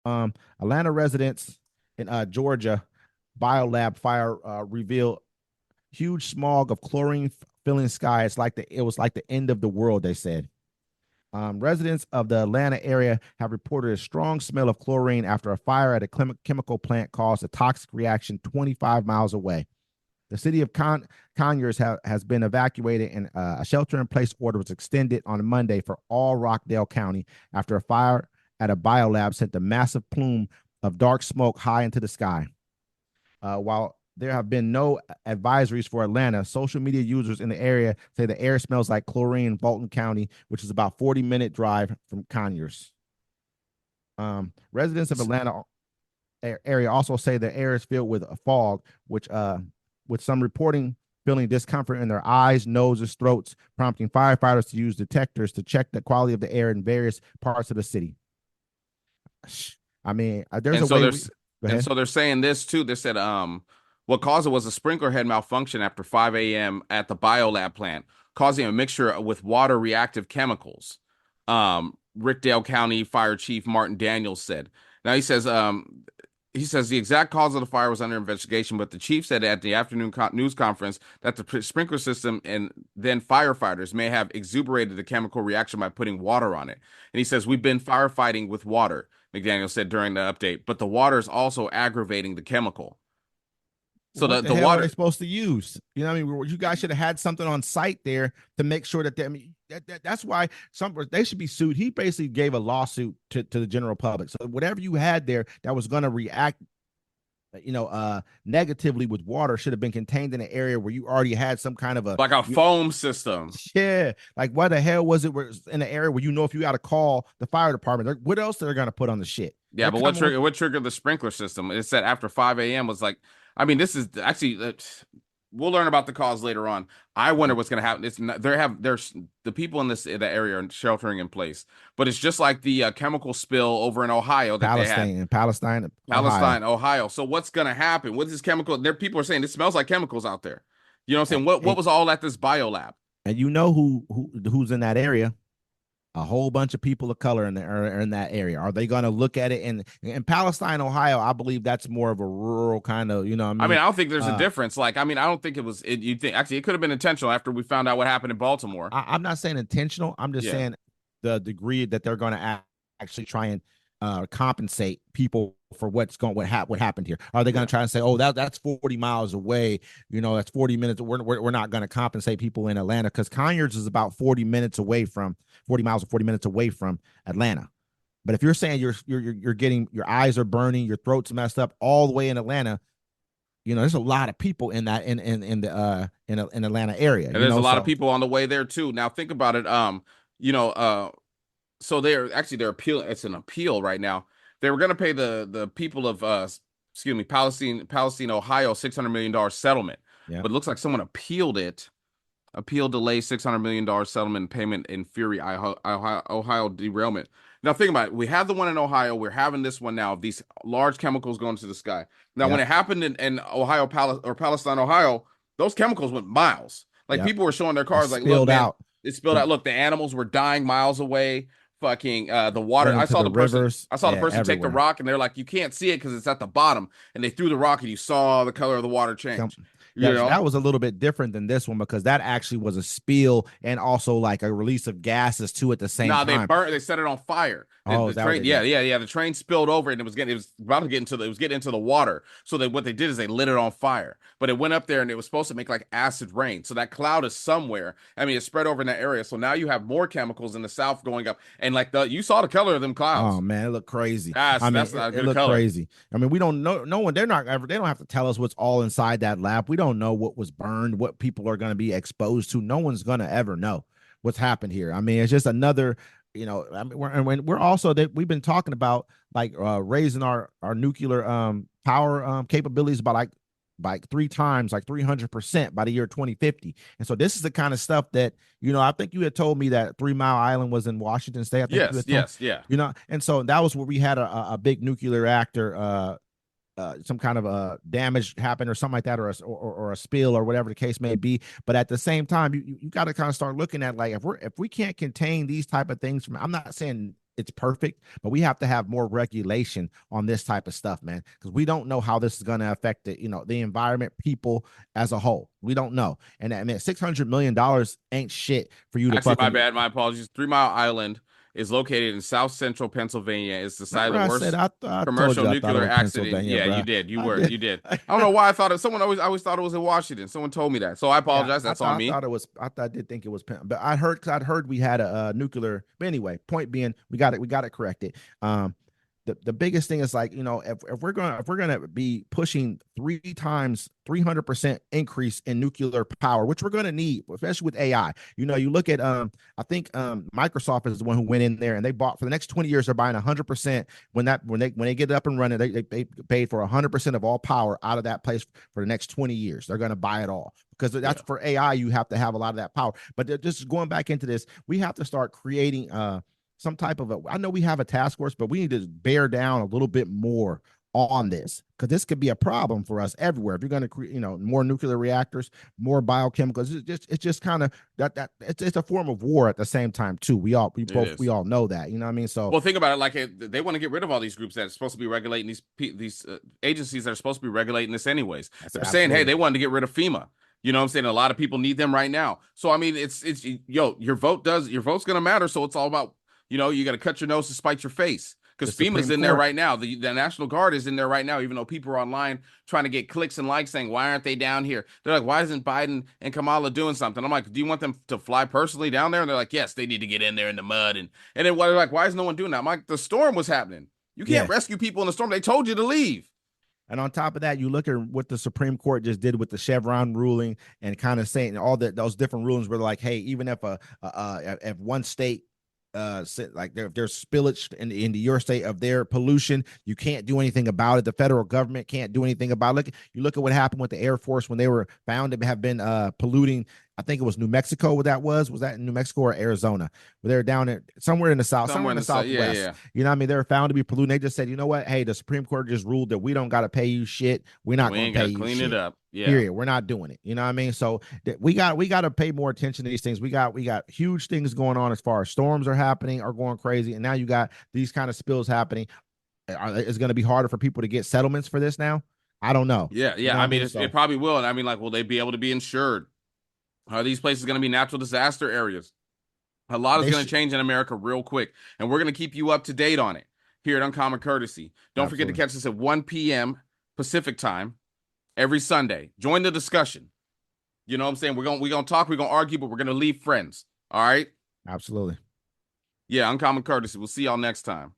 Atlanta residents in Georgia biolab fire revealed huge smog of chlorine filling sky. It was like the end of the world, they said. Residents of the Atlanta area have reported a strong smell of chlorine after a fire at a chemical plant caused a toxic reaction 25 miles away. The city of Conyers has been evacuated, and a shelter-in-place order was extended on Monday for all Rockdale County after a fire at a biolab sent a massive plume of dark smoke high into the sky. While there have been no advisories for Atlanta, social media users in the area say the air smells like chlorine in Fulton County, which is about 40-minute drive from Conyers. Residents of Atlanta area also say the air is filled with a fog, which with some reporting feeling discomfort in their eyes, noses, throats, prompting firefighters to use detectors to check the quality of the air in various parts of the city. I mean, there's And a so way. there's and so they're saying this too. They said what caused it was a sprinkler head malfunction after 5 a.m. at the biolab plant, causing a mixture with water reactive chemicals. Rickdale County Fire Chief Martin Daniels said. Now he says the exact cause of the fire was under investigation, but the chief said at the afternoon news conference that the sprinkler system and then firefighters may have exuberated the chemical reaction by putting water on it. And he says, we've been firefighting with water, McDaniel said during the update, but the water is also aggravating the chemical. So What the the hell are they water, supposed to use? You know what I mean? You guys should have had something on site there to make sure that that's why they should be sued. He basically gave a lawsuit to the general public. So whatever you had there that was going to react, negatively with water should have been contained in an area where you already had some kind of like a foam system. yeah. Like why the hell was it in an area where if you got to call the fire department, what else they're going to put on the shit? Yeah, They're but coming with what triggered the sprinkler system? It said after 5 a.m. was like, I mean, this is actually we'll learn about the cause later on. I wonder what's going to happen. It's not, there's the people in the area are sheltering in place, but it's just like the chemical spill over in Ohio that they had. Palestine, Ohio. Palestine, Ohio. So what's going to happen? What is this chemical? There, people are saying it smells like chemicals out there. You know what I'm saying? What And, was all at this biolab? and you know who's in that area? A whole bunch of people of color are in that area. Are they going to look at it in Palestine, Ohio? I believe that's more of a rural kind of, what I I mean, mean? I don't think there's a Uh, difference. Like, I mean, I don't think it was. You think actually it could have been intentional after we found out what happened in Baltimore. I'm not saying intentional. I'm just Yeah. saying the degree that they're going to actually try and compensate people for what happened here. Are they going Yeah. to try and say, oh, that's 40 miles away? That's 40 minutes. We're not going to compensate people in Atlanta because Conyers is about 40 miles or 40 minutes away from Atlanta. But if you're saying you're getting your eyes are burning, your throat's messed up all the way in Atlanta, there's a lot of people in that in the in Atlanta area, And there's a lot of so people on the way there too. Now think about it. You know, so they're appealing. It's an appeal right now. They were going to pay the people of excuse me, Palestine, Ohio, $600 million settlement, yeah. but it looks like someone appealed it. Appeal delay $600 million settlement payment in Fury, Ohio derailment. Now think about it. We have the one in Ohio. We're having this one now. These large chemicals going to the sky. Now, when Yep. it happened in Ohio, Palestine, Ohio, those chemicals went miles. Like Yep. people were showing their It cars, like, look, spilled man, out it spilled the out. Look, the animals were dying miles away. Fucking the water. went into the rivers. I saw the Yeah, person take the everywhere. rock, and they're like, you can't see it because it's at the bottom. And they threw the rock, and you saw the color of the water Some change. You that know, was a little bit different than this one because that actually was a spill and also like a release of gases too at the same no, they time. burnt. They set it on fire. Oh, The is that what train, they yeah, did? yeah, yeah. The train spilled over, and it was about to get into it was getting into the water. So what they did is they lit it on fire. But it went up there, and it was supposed to make like acid rain. So that cloud is somewhere. I mean, it spread over in that area. So now you have more chemicals in the south going up, and like you saw the color of them Oh clouds. man, it looked crazy. I mean, That's not a it good looked color. crazy. I mean, we don't know. No one. They're not ever. They don't have to tell us what's all inside that lab. We don't know what was burned, what people are going to be exposed to. No one's going to ever know what's happened here. I mean, it's just another. I mean, we're also that we've been talking about like raising our nuclear power capabilities by 3 times, like 300% by the year 2050. And so this is the kind of stuff that, I think you had told me that 3 Mile Island was in Washington State. I think you Yes, had told, yes, yeah. and so that was where we had a big nuclear reactor, some kind of a damage happened or something like that, or a spill or whatever the case may be. But at the same time, you got to kind of start looking at like if we can't contain these type of things from, I'm not saying it's perfect, but we have to have more regulation on this type of stuff, man, because we don't know how this is going to affect the, the environment, people as a whole. We don't know. And I mean, $600 million ain't shit for you to Actually, my fucking. bad. My apologies. 3 Mile Island is located in south central Pennsylvania. It's the site of Remember, the I said worst I told commercial you I thought it nuclear was accident. Pennsylvania, Yeah, you bro. did. You I were. did. You did. I don't know why I thought it. Someone always thought it was in Washington. Someone told me that, so I Yeah, apologize. That's on I me. thought it was. I did think it was, but I'd heard we had a, nuclear. But anyway, point being, we got it corrected. The biggest thing is like, if we're gonna be pushing 300% increase in nuclear power, which we're gonna need, especially with AI. You look at I think Microsoft is the one who went in there and they bought for the next 20 years. They're buying 100% when they get it up and running. They paid for 100% of all power out of that place for the next 20 years. They're gonna buy it all because that's Yeah. for AI. You have to have a lot of that power. But just going back into this, we have to start creating some type of I know we have a task force, but we need to bear down a little bit more on this because this could be a problem for us everywhere. If you're going to create, more nuclear reactors, more biochemicals, it's just kind of that it's a form of war at the same time too. It is. We all know that. You know what I mean? So Well, think about it. Like they want to get rid of all these groups that are supposed to be regulating these agencies that are supposed to be regulating this anyways. that's They're saying, hey, absolutely they wanted to get rid of FEMA. You know what I'm saying? A lot of people need them right now. So I mean, it's your vote's gonna matter. So it's all about you got to cut your nose to spite your face the because FEMA's Supreme in there Court. right now. The National Guard is in there right now. Even though people are online trying to get clicks and likes saying, why aren't they down here? They're like, why isn't Biden and Kamala doing something? I'm like, do you want them to fly personally down there? And they're like, yes, they need to get in there in the mud and then they're like, why is no one doing that? I'm like, the storm was happening. You can't Yeah. rescue people in the storm. They told you to leave. And on top of that, you look at what the Supreme Court just did with the Chevron ruling and kind of saying all those different rulings were like, hey, even if if one state like there's spillage into your state of their pollution, you can't do anything about it. The federal government can't do anything about it. Look at what happened with the Air Force when they were found to have been polluting. I think it was New Mexico. What that was that in New Mexico or Arizona? Where they're down in somewhere in the south, somewhere in the Yeah, southwest. yeah. You know what I mean? They were found to be polluting. They just said, you know what? Hey, the Supreme Court just ruled that we don't got to pay you shit. We're not We going ain't to got pay to you clean it shit. up. Yeah. Period. We're not doing it. You know what I mean? So we got to pay more attention to these things. We got huge things going on as far as storms are going crazy, and now you got these kind of spills happening. It's going to be harder for people to get settlements for this now. I don't know. Yeah, You know yeah. what I mean, So it probably will. And I mean, like, will they be able to be insured? Are these places going to be natural disaster areas? A lot is they going to should change in America real quick, and we're going to keep you up to date on it here at Uncommon Courtesy. Don't forget to absolutely. catch us at 1 p.m. Pacific time every Sunday. Join the discussion. You know what I'm saying? We're gonna talk, we're gonna argue, but we're gonna leave friends. All right? Absolutely. Yeah, Uncommon Courtesy. We'll see y'all next time.